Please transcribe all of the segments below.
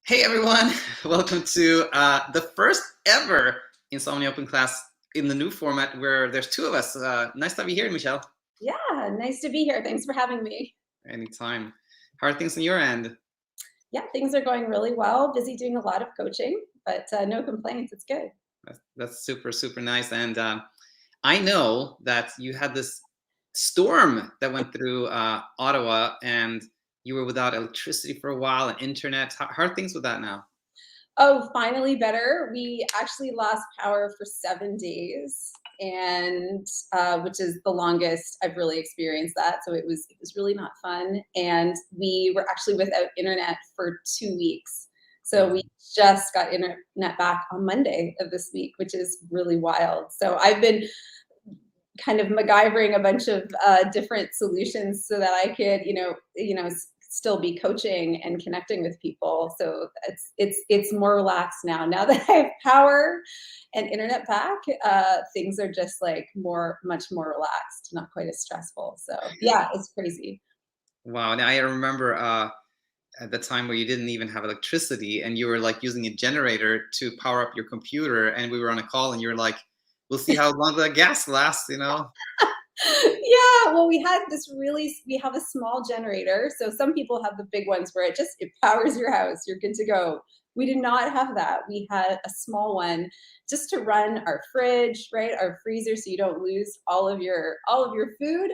Hey everyone, welcome to the first ever Insomnia Open class in the new format where there's two of us. Nice to have you here, Michelle. Yeah, nice to be here. Thanks for having me. Anytime. How are things on your end? Yeah, things are going really well. Busy doing a lot of coaching, but no complaints. It's good. That's super, super nice. And I know that you had this storm that went through Ottawa and you were without electricity for a while and internet. How are things with that now? Oh, finally better. We actually lost power for 7 days, and which is the longest I've really experienced that. So it was really not fun. And we were actually without internet for 2 weeks. So we just got internet back on Monday of this week, which is really wild. So I've been kind of MacGyvering a bunch of different solutions so that I could, still be coaching and connecting with people. So it's more relaxed now. Now that I have power and internet back, things are just like much more relaxed, not quite as stressful. So yeah, it's crazy. Wow. Now I remember at the time where you didn't even have electricity and you were like using a generator to power up your computer, and we were on a call and you were like, we'll see how long the gas lasts. Yeah, well, we have a small generator. So some people have the big ones where it powers your house. You're good to go. We did not have that. We had a small one just to run our fridge, right? Our freezer, so you don't lose all of your food.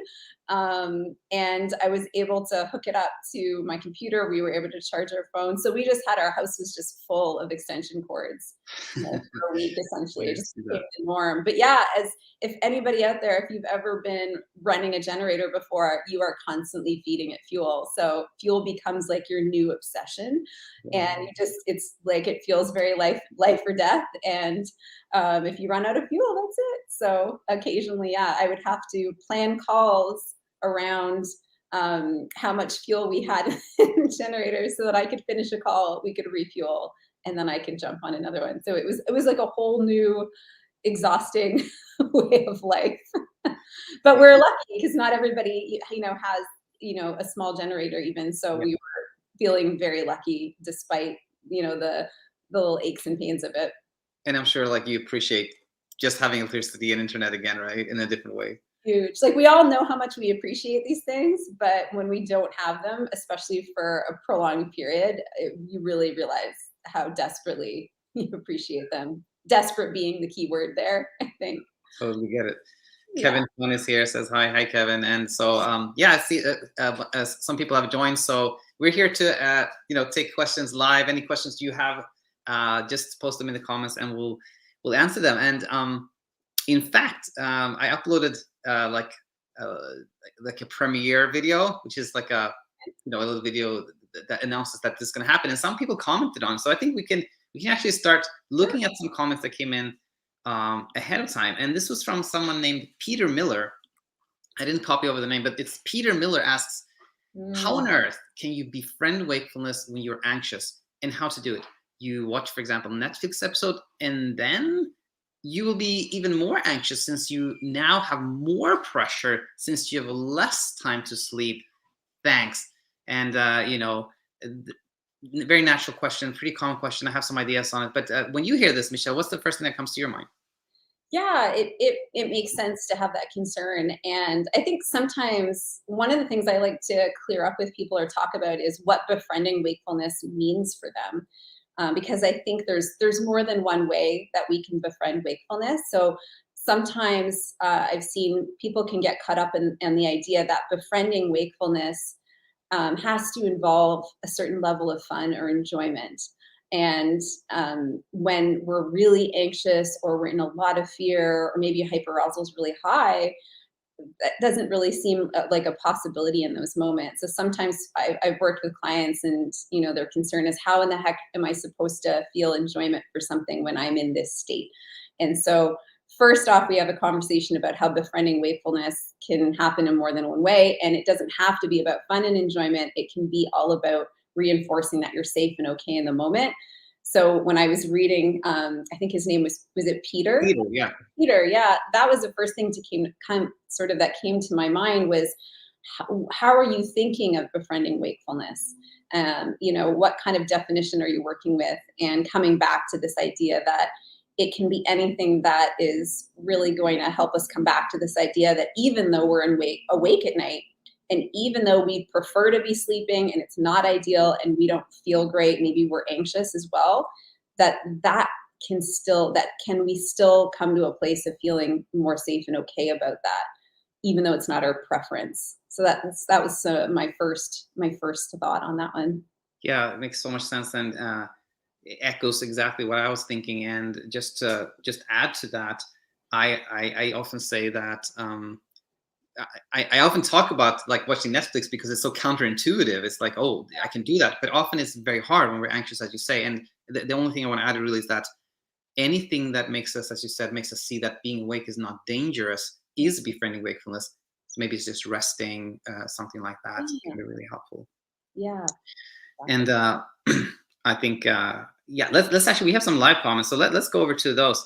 And I was able to hook it up to my computer. We were able to charge our phone. So we just had our house was just full of extension cords, for a week essentially. I It just see became that. the norm. But yeah, as if anybody out there, if you've ever been running a generator before, you are constantly feeding it fuel. So fuel becomes like your new obsession. And it's like it feels very life or death. And if you run out of fuel, that's it. So occasionally, yeah, I would have to plan calls around how much fuel we had in the generator so that I could finish a call, we could refuel, and then I could jump on another one. So it was like a whole new exhausting way of life. But we're lucky because not everybody, has, a small generator even. So Yeah. we were feeling very lucky despite, the little aches and pains of it. And I'm sure like you appreciate just having electricity and internet again, right? In a different way. Huge. Like we all know how much we appreciate these things, but when we don't have them, especially for a prolonged period, you really realize how desperately you appreciate them. Desperate being the key word there, I think. Totally get it. Yeah. Kevin Kwan is here, says hi Kevin. And so yeah, I see some people have joined, so we're here to take questions live. Any questions you have, just post them in the comments and we'll answer them. And in fact, I uploaded uh, like a premiere video, which is like a little video that announces that this is going to happen, and some people commented on. So I think we can actually start looking at some comments that came in ahead of time. And this was from someone named Peter Miller. I didn't copy over the name, but it's Peter Miller asks, how Mm. on earth can you befriend wakefulness when you're anxious, and how to do it? You watch, for example, Netflix episode, and then you will be even more anxious since you now have more pressure since you have less time to sleep. Thanks. And very natural question, pretty common question. I have some ideas on it, but when you hear this, Michelle, what's the first thing that comes to your mind? Yeah, it makes sense to have that concern. And I think sometimes one of the things I like to clear up with people or talk about is what befriending wakefulness means for them. Because I think there's more than one way that we can befriend wakefulness. So sometimes I've seen people can get caught up in the idea that befriending wakefulness has to involve a certain level of fun or enjoyment. And when we're really anxious or we're in a lot of fear, or maybe hyperarousal is really high, that doesn't really seem like a possibility in those moments. So sometimes I've worked with clients, and their concern is, how in the heck am I supposed to feel enjoyment for something when I'm in this state? And so first off, we have a conversation about how befriending wakefulness can happen in more than one way, and it doesn't have to be about fun and enjoyment. It can be all about reinforcing that you're safe and okay in the moment. So when I was reading, I think his name was it Peter? Peter, yeah. Peter, yeah, that was the first thing to came kind of that came to my mind was how are you thinking of befriending wakefulness? You know, what kind of definition are you working with? And coming back to this idea that it can be anything that is really going to help us come back to this idea that even though we're awake at night, and even though we prefer to be sleeping and it's not ideal and we don't feel great, maybe we're anxious as well, that can we still come to a place of feeling more safe and okay about that, even though it's not our preference. So that was my first thought on that one. Yeah, it makes so much sense, and it echoes exactly what I was thinking. And just to add to that, I often say that I often talk about like watching Netflix because it's so counterintuitive. It's like, oh, I can do that, but often it's very hard when we're anxious, as you say. And the only thing I want to add really is that anything that makes us, as you said, makes us see that being awake is not dangerous is befriending wakefulness. So maybe it's just resting, something like that can be really helpful. Yeah. And I think, yeah, let's actually, we have some live comments, so let's go over to those.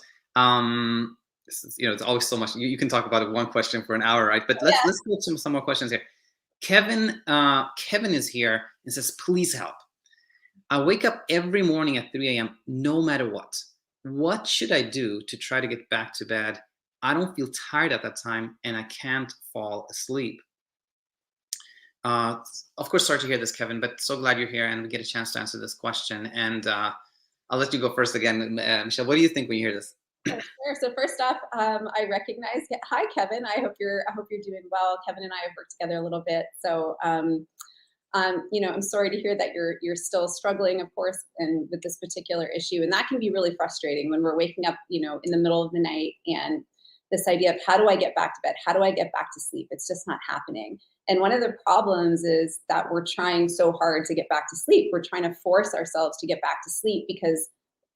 This is, it's always so much. You can talk about it one question for an hour, right? But let's go to some more questions here. Kevin is here and says, please help. I wake up every morning at 3 a.m. no matter what. What should I do to try to get back to bed? I don't feel tired at that time and I can't fall asleep. Of course, sorry to hear this, Kevin, but so glad you're here and we get a chance to answer this question. And I'll let you go first again. Michelle, what do you think when you hear this? Sure. So first off, I recognize. Hi, Kevin. I hope you're doing well. Kevin and I have worked together a little bit, so I'm sorry to hear that you're still struggling, of course, and with this particular issue, and that can be really frustrating when we're waking up, in the middle of the night, and this idea of how do I get back to bed? How do I get back to sleep? It's just not happening. And one of the problems is that we're trying so hard to get back to sleep. We're trying to force ourselves to get back to sleep because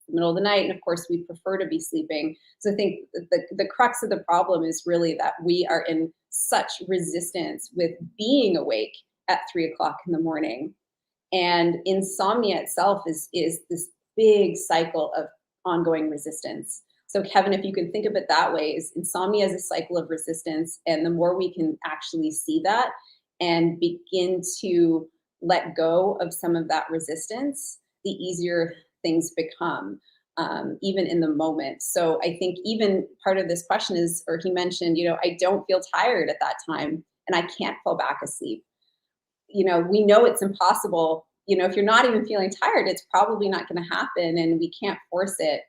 the middle of the night, and of course we prefer to be sleeping. So I think the crux of the problem is really that we are in such resistance with being awake at 3 o'clock in the morning. And insomnia itself is this big cycle of ongoing resistance. So Kevin, if you can think of it that way, is insomnia is a cycle of resistance. And the more we can actually see that and begin to let go of some of that resistance, the easier things become, even in the moment. So I think even part of this question is, or he mentioned, I don't feel tired at that time and I can't fall back asleep. We know it's impossible. If you're not even feeling tired, it's probably not going to happen and we can't force it.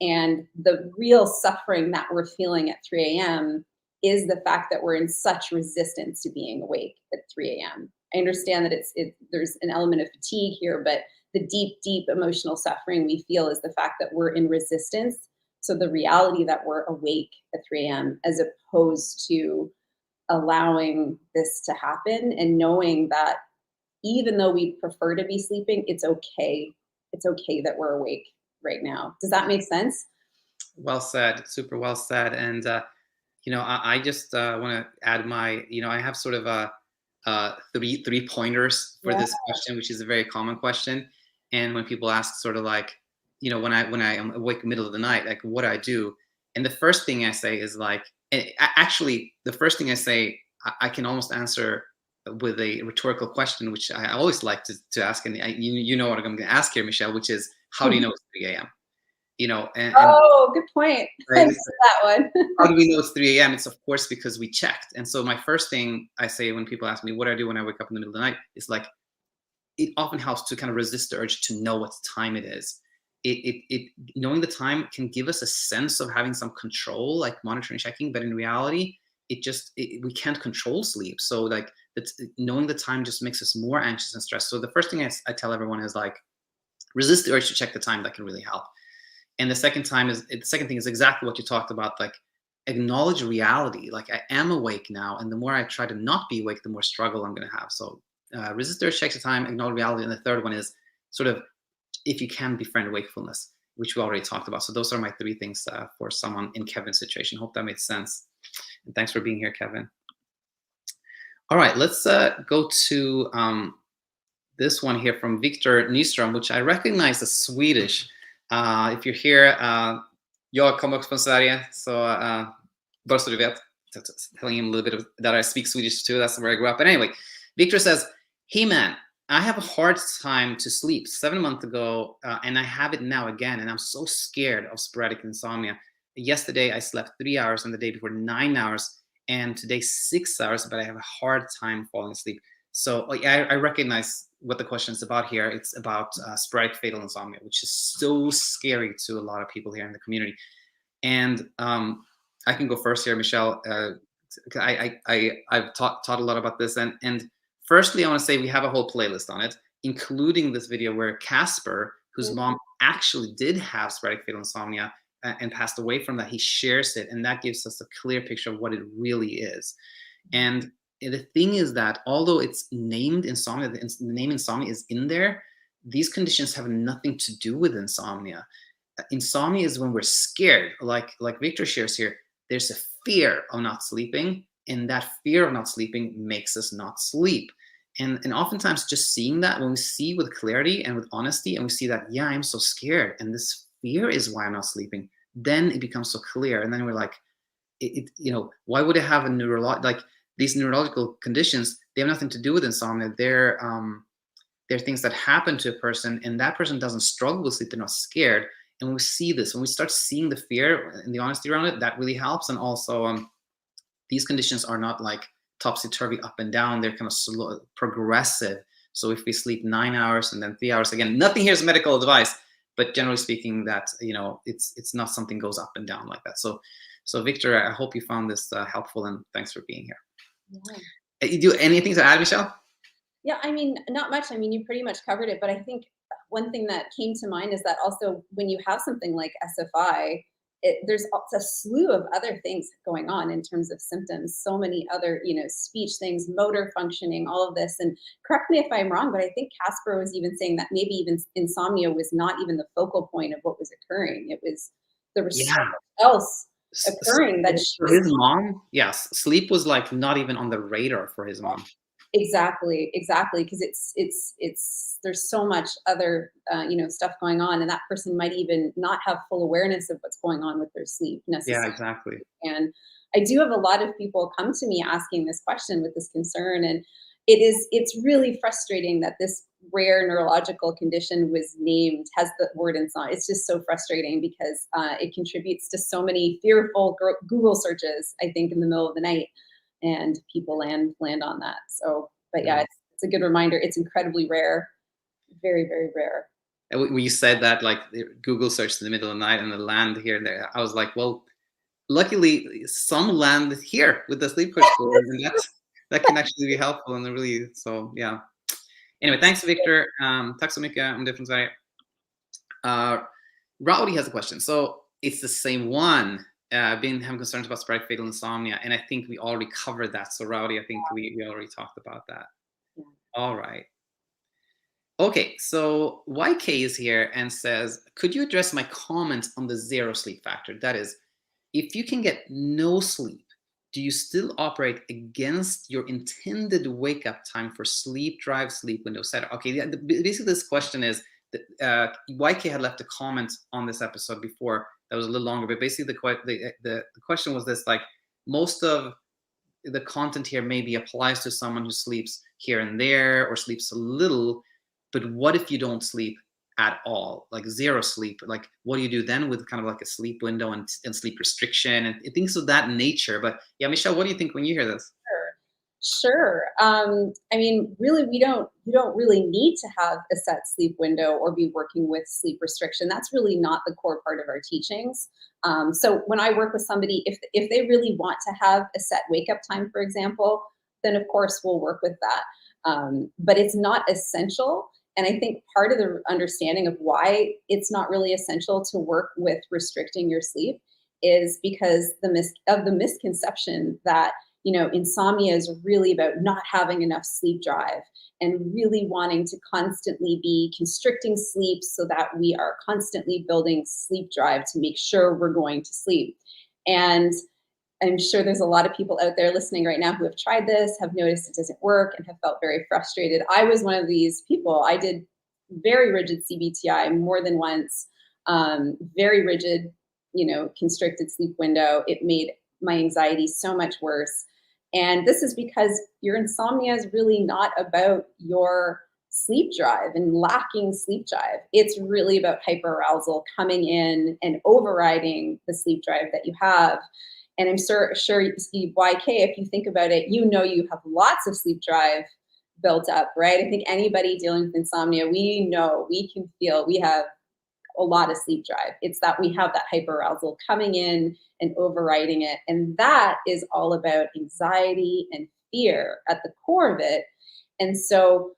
And the real suffering that we're feeling at 3 a.m. is the fact that we're in such resistance to being awake at 3 a.m. I understand that there's an element of fatigue here, but the deep, deep emotional suffering we feel is the fact that we're in resistance. So the reality that we're awake at 3 a.m. as opposed to allowing this to happen and knowing that even though we prefer to be sleeping, it's okay. It's okay that we're awake right now. Does that make sense? Well said. Super well said. And, I just want to add my, I have sort of three pointers for this question, which is a very common question. And when people ask sort of like, when I am awake in the middle of the night, like what do I do? And the first thing I say is like, actually, the first thing I say, I can almost answer with a rhetorical question, which I always like to ask. And you know what I'm going to ask here, Michelle, which is, how do you know it's 3 a.m.? Oh, good point. Right? Thanks for that one. How do we know it's 3 a.m.? It's of course because we checked. And so my first thing I say when people ask me what do I do when I wake up in the middle of the night is like, it often helps to kind of resist the urge to know what time it is. Knowing the time can give us a sense of having some control, like monitoring, checking, but in reality, we can't control sleep. So like knowing the time just makes us more anxious and stressed. So the first thing I tell everyone is like, resist the urge to check the time. That can really help. And the second thing is exactly what you talked about, like acknowledge reality. Like I am awake now, and the more I try to not be awake, the more struggle I'm going to have. So resist the urge, check the time, acknowledge reality. And the third one is sort of, if you can, befriend wakefulness, which we already talked about. So those are my three things for someone in Kevin's situation. Hope that made sense. And thanks for being here, Kevin. All right, let's go to this one here from Victor Nyström, which I recognize as Swedish. If you're here, jag kommer också från Sverige, så bara så du vet, telling him a little bit of that I speak Swedish too, that's where I grew up. But anyway, Victor says, hey man, I have a hard time to sleep 7 months ago, and I have it now again. And I'm so scared of sporadic insomnia. Yesterday, I slept 3 hours, and the day before 9 hours, and today 6 hours, but I have a hard time falling asleep. So I recognize what the question is about here. It's about sporadic fatal insomnia, which is so scary to a lot of people here in the community. And I can go first here, Michelle. I've taught a lot about this, and firstly, I want to say we have a whole playlist on it, including this video where Casper, whose mom actually did have sporadic fatal insomnia and passed away from that, he shares it, and that gives us a clear picture of what it really is. And the thing is that although it's named insomnia, the name insomnia is in there, these conditions have nothing to do with insomnia. Insomnia is when we're scared, like Victor shares here. There's a fear of not sleeping, and that fear of not sleeping makes us not sleep. And oftentimes just seeing that, when we see with clarity and with honesty, and we see that, yeah, I'm so scared, and this fear is why I'm not sleeping, then it becomes so clear. And then we're like, why would I have a like these neurological conditions? They have nothing to do with insomnia. They're things that happen to a person, and that person doesn't struggle with sleep. They're not scared. And when we see this, when we start seeing the fear and the honesty around it, that really helps. And also, these conditions are not like topsy-turvy up and down. They're kind of slow, progressive. So if we sleep 9 hours and then 3 hours, again, nothing here is medical advice, but generally speaking, that it's not something goes up and down like that. So Victor, I hope you found this helpful, and thanks for being here. Yeah. You do anything to add, Michelle? Yeah, I mean, not much. I mean, you pretty much covered it, but I think one thing that came to mind is that also when you have something like SFI, there's a slew of other things going on in terms of symptoms, so many other, speech things, motor functioning, all of this. And correct me if I'm wrong, but I think Casper was even saying that maybe even insomnia was not even the focal point of what was occurring. There was so much else occurring that for his mom. Yes, sleep was like not even on the radar for his mom. Exactly, because there's so much other stuff going on, and that person might even not have full awareness of what's going on with their sleep necessarily. Yeah, exactly. And I do have a lot of people come to me asking this question with this concern, and it's really frustrating that this rare neurological condition was named, has the word insomnia. It's just so frustrating because it contributes to so many fearful Google searches, I think, in the middle of the night. And people land on that. So, but yeah, it's a good reminder. It's incredibly rare, very, very rare. And when you said that, like Google search in the middle of the night and the land here and there, I was like, well, luckily some land here with the sleep crystal, and that can actually be helpful and really. So yeah. Anyway, thanks, Victor. Tack så mycket om det från Sverige. Rowdy has a question. So it's the same one. Been having concerns about sporadic fatal insomnia, and I think we already covered that. So Rowdy, I think we already talked about that. Yeah. All right. Okay, so YK is here and says, could you address my comment on the zero sleep factor? That is, if you can get no sleep, do you still operate against your intended wake up time for sleep drive, sleep window setup? Okay, yeah, basically this question is, YK had left a comment on this episode before that was a little longer, but basically the question was this: like, most of the content here maybe applies to someone who sleeps here and there or sleeps a little, but what if you don't sleep at all, like zero sleep? Like, what do you do then with kind of like a sleep window and sleep restriction and things of that nature? But yeah, Michelle, what do you think when you hear this? Sure. I mean, really, you don't really need to have a set sleep window or be working with sleep restriction. That's really not the core part of our teachings. So when I work with somebody, if they really want to have a set wake up time, for example, then of course we'll work with that. But it's not essential. And I think part of the understanding of why it's not really essential to work with restricting your sleep is because the misconception that insomnia is really about not having enough sleep drive and really wanting to constantly be constricting sleep so that we are constantly building sleep drive to make sure we're going to sleep. And I'm sure there's a lot of people out there listening right now who have tried this, have noticed it doesn't work, and have felt very frustrated. I was one of these people. I did very rigid CBTI more than once, very rigid, constricted sleep window. It made my anxiety so much worse. And this is because your insomnia is really not about your sleep drive and lacking sleep drive. It's really about hyperarousal coming in and overriding the sleep drive that you have. And I'm sure YK, if you think about it, you know you have lots of sleep drive built up, right? I think anybody dealing with insomnia, we know, we can feel we have a lot of sleep drive. It's that we have that hyperarousal coming in and overriding it. And that is all about anxiety and fear at the core of it. And so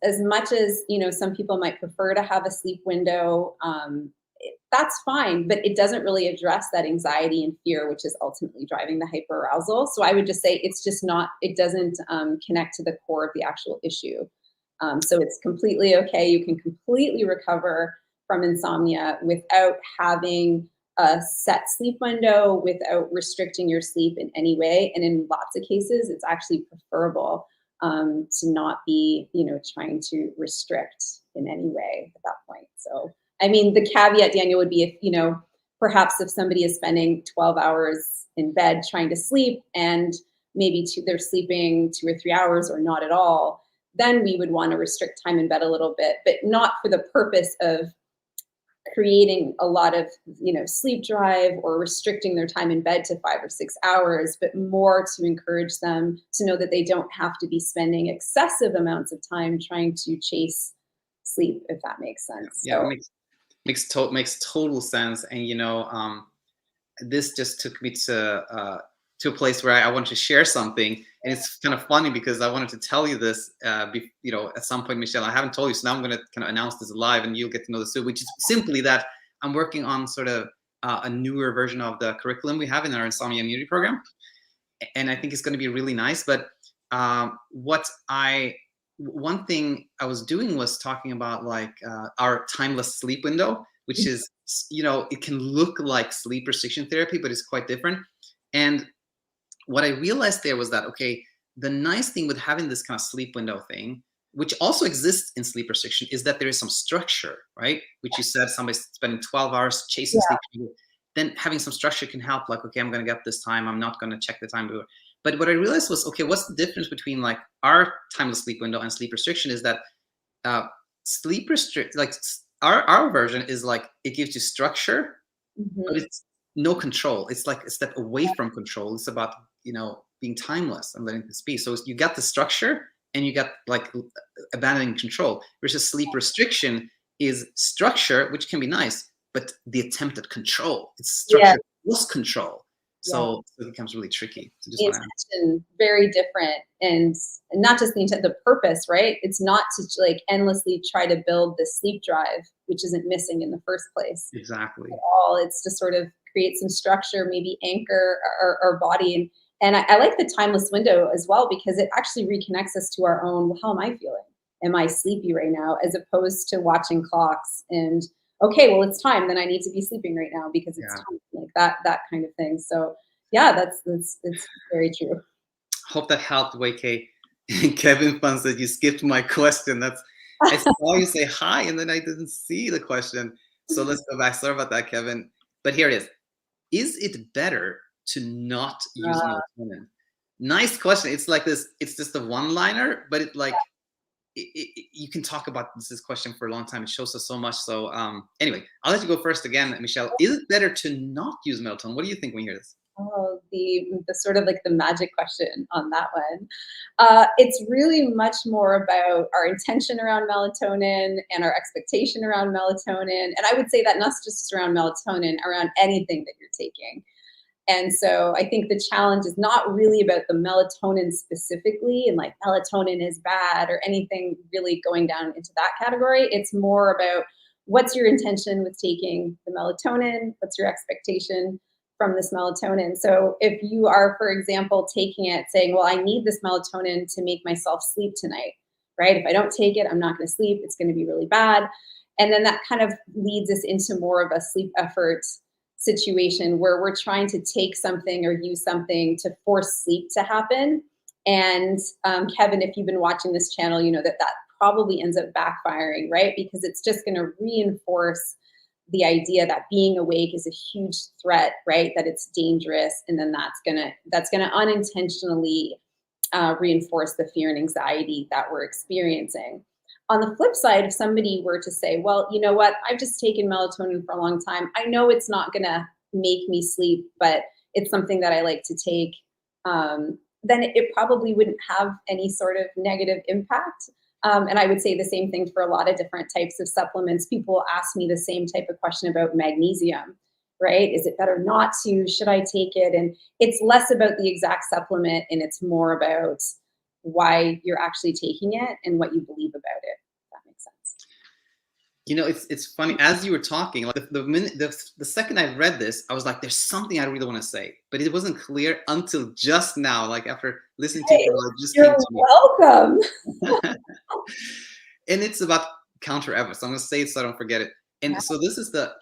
as much as, some people might prefer to have a sleep window, that's fine, but it doesn't really address that anxiety and fear, which is ultimately driving the hyperarousal. So I would just say it's just not, it doesn't connect to the core of the actual issue. So it's completely okay. You can completely recover from insomnia without having a set sleep window, without restricting your sleep in any way. And in lots of cases, it's actually preferable to not be, trying to restrict in any way at that point. So, I mean, the caveat, Daniel, would be if, perhaps if somebody is spending 12 hours in bed trying to sleep and maybe they're sleeping 2 or 3 hours or not at all, then we would want to restrict time in bed a little bit, but not for the purpose of creating a lot of, sleep drive or restricting their time in bed to 5 or 6 hours, but more to encourage them to know that they don't have to be spending excessive amounts of time trying to chase sleep, if that makes sense. Yeah, So, makes total sense. And this just took me to a place where I wanted to share something, and it's kind of funny because I wanted to tell you this, at some point, Michelle. I haven't told you, so now I'm going to kind of announce this live, and you'll get to know this too. Which is simply that I'm working on sort of a newer version of the curriculum we have in our Insomnia Immunity program, and I think it's going to be really nice. But one thing I was doing was talking about like our timeless sleep window, which is, it can look like sleep restriction therapy, but it's quite different. And what I realized there was that, okay, the nice thing with having this kind of sleep window thing, which also exists in sleep restriction, is that there is some structure, right? Which you said somebody's spending 12 hours chasing sleep. Then having some structure can help, like, okay, I'm going to get up this time. I'm not going to check the time. But what I realized was, okay, what's the difference between like our timeless sleep window and sleep restriction is that sleep restrict, like our version is like, it gives you structure, but it's no control. It's like a step away from control. It's about, being timeless and letting this be. So you got the structure and you got like abandoning control, versus sleep restriction is structure, which can be nice, but the attempt at control. It's structure plus control. So it becomes really tricky. So just intention, very different, and not just the intent, the purpose, right? It's not to like endlessly try to build the sleep drive, which isn't missing in the first place. Exactly. At all. It's to sort of create some structure, maybe anchor our body. And I like the timeless window as well, because it actually reconnects us to our own, well, how am I feeling? Am I sleepy right now? As opposed to watching clocks and, okay, well, it's time, then I need to be sleeping right now because it's time, like that kind of thing. So yeah, that's very true. Hope that helped, WK. Kevin Fun said you skipped my question. I saw you say hi and then I didn't see the question. So let's go back. Sorry about that, Kevin. But here it is. Is it better to not use melatonin? Nice question. It's like this. It's just a one-liner, but you can talk about this question for a long time. It shows us so much. So anyway, I'll let you go first again, Michelle. Is it better to not use melatonin? What do you think when you hear this? Oh, the sort of like the magic question on that one. It's really much more about our intention around melatonin and our expectation around melatonin. And I would say that not just around melatonin, around anything that you're taking. And so I think the challenge is not really about the melatonin specifically and like melatonin is bad or anything really going down into that category. It's more about what's your intention with taking the melatonin? What's your expectation from this melatonin? So if you are, for example, taking it saying, well, I need this melatonin to make myself sleep tonight, right? If I don't take it, I'm not going to sleep. It's going to be really bad. And then that kind of leads us into more of a sleep effort situation where we're trying to take something or use something to force sleep to happen. And Kevin, if you've been watching this channel, you know that probably ends up backfiring, right? Because it's just going to reinforce the idea that being awake is a huge threat, right? That it's dangerous, and then that's gonna unintentionally reinforce the fear and anxiety that we're experiencing. On the flip side, if somebody were to say, well, you know what, I've just taken melatonin for a long time. I know it's not going to make me sleep, but it's something that I like to take. Then it probably wouldn't have any sort of negative impact. And I would say the same thing for a lot of different types of supplements. People ask me the same type of question about magnesium, right? Is it better not to? Should I take it? And it's less about the exact supplement and it's more about why you're actually taking it and what you believe about it. If that makes sense. You know, it's funny as you were talking. Like the second I read this, I was like, "There's something I really want to say," but it wasn't clear until just now. Like after listening to Hey, it, it just came you're to me. welcome. And it's about counter efforts. So I'm going to say it so I don't forget it. And so this is the,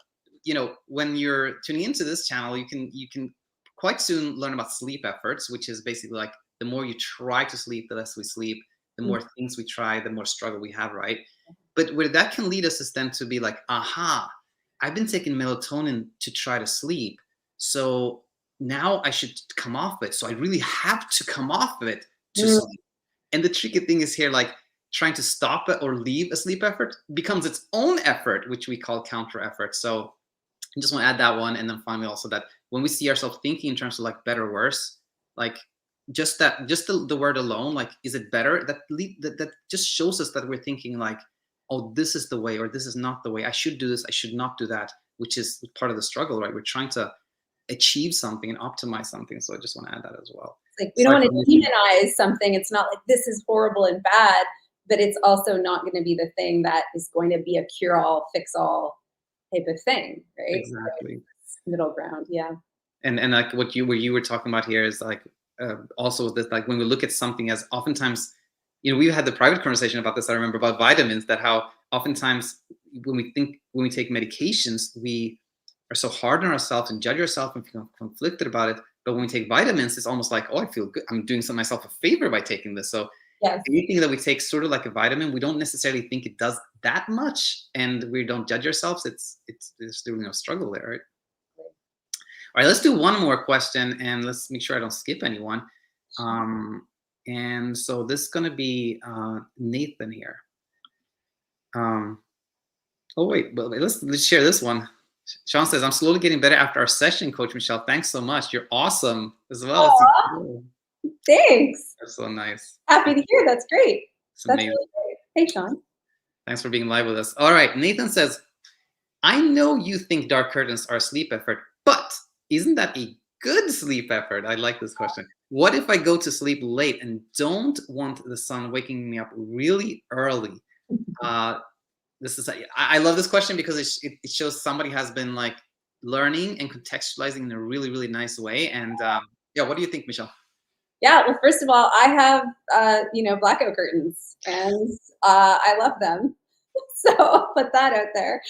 you know, when you're tuning into this channel, you can quite soon learn about sleep efforts, which is basically like the more you try to sleep, the less we sleep. The more things we try, the more struggle we have, right? But where that can lead us is then to be like, aha, I've been taking melatonin to try to sleep. So now I should come off it. So I really have to come off of it to sleep. And the tricky thing is here, like trying to stop it or leave a sleep effort becomes its own effort, which we call counter effort. So I just want to add that one. And then finally also that when we see ourselves thinking in terms of like better or worse, like just the word alone, like, is it better? That just shows us that we're thinking like, oh, this is the way, or this is not the way. I should do this. I should not do that, which is part of the struggle, right? We're trying to achieve something and optimize something. So I just want to add that as well. Like we don't want to demonize something. It's not like this is horrible and bad, but it's also not going to be the thing that is going to be a cure-all, fix-all type of thing, right? Exactly. Middle ground, yeah. And like what you were talking about here is like also that like when we look at something as oftentimes, you know, we had the private conversation about this. I remember about vitamins, that how oftentimes when we take medications, we are so hard on ourselves and judge ourselves and feel conflicted about it. But when we take vitamins, it's almost like, oh, I feel good. I'm doing myself a favor by taking this. So yes. Anything that we take sort of like a vitamin, we don't necessarily think it does that much, and we don't judge ourselves. There's still no struggle there, right? All right, let's do one more question, and let's make sure I don't skip anyone. And so this is going to be Nathan here. Oh wait, well, let's share this one. Sean says, "I'm slowly getting better after our session, Coach Michelle. Thanks so much. You're awesome as well." Thanks. That's so nice. Happy to hear. That's great. That's really great. Hey, Sean. Thanks for being live with us. All right, Nathan says, "I know you think dark curtains are a sleep effort, but isn't that a good sleep effort?" I like this question. "What if I go to sleep late and don't want the sun waking me up really early?" I love this question because it shows somebody has been like learning and contextualizing in a really, really nice way. And yeah, what do you think, Michelle? Yeah, well, first of all, I have blackout curtains, and I love them. So I'll put that out there.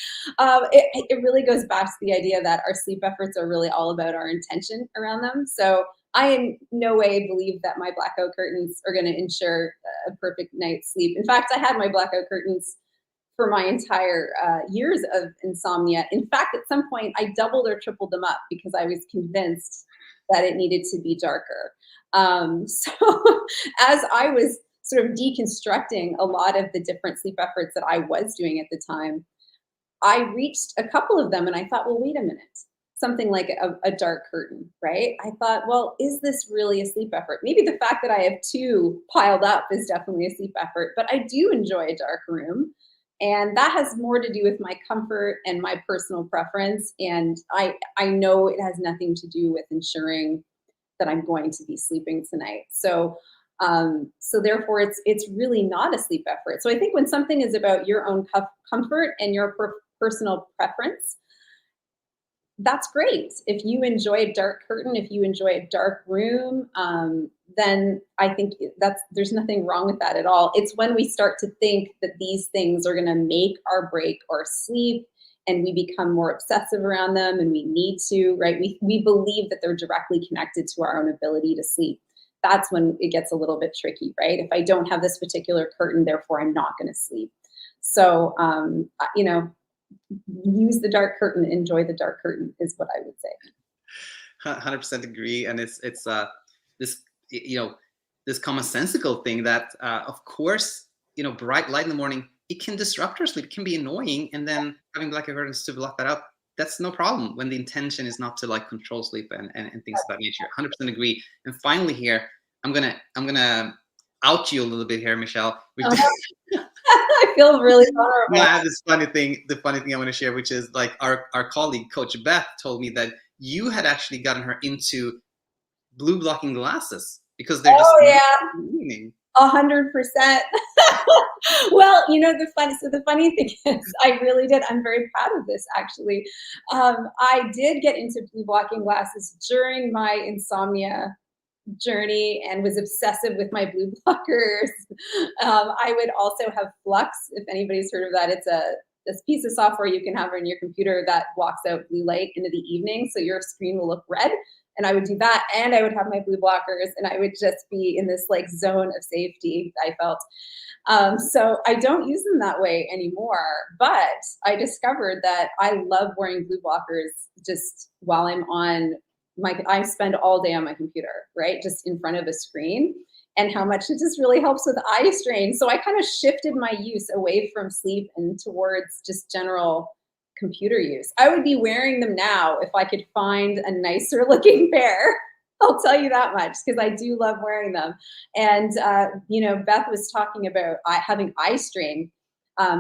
It really goes back to the idea that our sleep efforts are really all about our intention around them. So I in no way believe that my blackout curtains are going to ensure a perfect night's sleep. In fact, I had my blackout curtains for my entire years of insomnia. In fact, at some point, I doubled or tripled them up because I was convinced that it needed to be darker. So as I was sort of deconstructing a lot of the different sleep efforts that I was doing at the time, I reached a couple of them and I thought, well, wait a minute, something like a dark curtain, right? I thought, well, is this really a sleep effort? Maybe the fact that I have two piled up is definitely a sleep effort, but I do enjoy a dark room. And that has more to do with my comfort and my personal preference. And I know it has nothing to do with ensuring that I'm going to be sleeping tonight. So therefore it's really not a sleep effort. So I think when something is about your own comfort and your personal preference, that's great. If you enjoy a dark curtain, if you enjoy a dark room, then I think there's nothing wrong with that at all. It's when we start to think that these things are going to make or break our sleep, and we become more obsessive around them, and we need to, right? We believe that they're directly connected to our own ability to sleep. That's when it gets a little bit tricky, right? If I don't have this particular curtain, therefore I'm not going to sleep. So, use the dark curtain, enjoy the dark curtain is what I would say. 100% agree. And it's this, this commonsensical thing that, of course, bright light in the morning it can disrupt our sleep. It can be annoying. And then having black curtains to block that out, that's no problem when the intention is not to like control sleep and things of that nature. 100% agree. And finally here, I'm gonna out you a little bit here, Michelle. I feel really vulnerable. No, I have this funny thing. The funny thing I want to share, which is like our colleague, Coach Beth, told me that you had actually gotten her into blue blocking glasses because they're just meaning. 100%. Well, the funny thing is, I really did. I'm very proud of this, actually. I did get into blue blocking glasses during my insomnia journey and was obsessive with my blue blockers. I would also have Flux, if anybody's heard of that. It's this piece of software you can have on your computer that blocks out blue light into the evening, so your screen will look red. And I would do that, and I would have my blue blockers, and I would just be in this like zone of safety, I felt. So I don't use them that way anymore, but I discovered that I love wearing blue blockers just while I'm on I spend all day on my computer, right? Just in front of a screen, and how much it just really helps with eye strain. So I kind of shifted my use away from sleep and towards just general computer use. I would be wearing them now if I could find a nicer looking pair. I'll tell you that much, because I do love wearing them. And, Beth was talking about having eye strain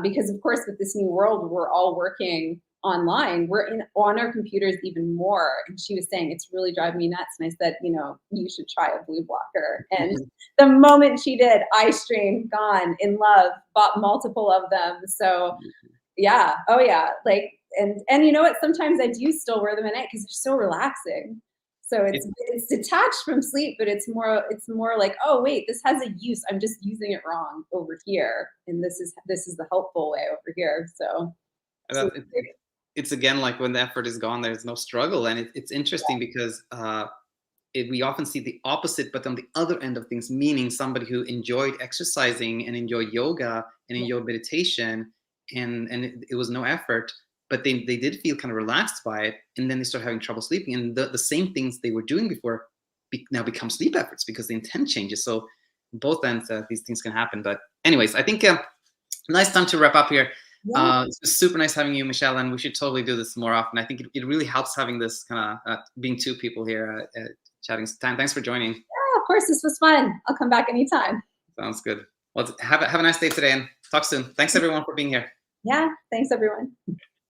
because, of course, with this new world, we're all working online. We're on our computers even more. And she was saying, it's really driving me nuts. And I said, you should try a blue blocker. And the moment she did, eye strain, gone, in love, bought multiple of them. So yeah. Oh yeah. Like, and you know what? Sometimes I do still wear them at night because they're so relaxing. So it's detached from sleep, but it's more like, oh wait, this has a use. I'm just using it wrong over here, and this is the helpful way over here. So it's again like when the effort is gone, there's no struggle, and it's interesting because we often see the opposite, but on the other end of things, meaning somebody who enjoyed exercising and enjoyed yoga and enjoyed meditation, and it was no effort, but they did feel kind of relaxed by it, and then they start having trouble sleeping, and the same things they were doing before now become sleep efforts because the intent changes. So both ends, these things can happen. But anyways, I think nice time to wrap up here. Yeah. It's super nice having you, Michelle, and we should totally do this more often. I think it really helps having this kind of being two people here chatting. Thanks for joining. Yeah, of course, this was fun. I'll come back anytime. Sounds good. Well, have a nice day today, and talk soon. Thanks everyone for being here. Yeah, thanks everyone.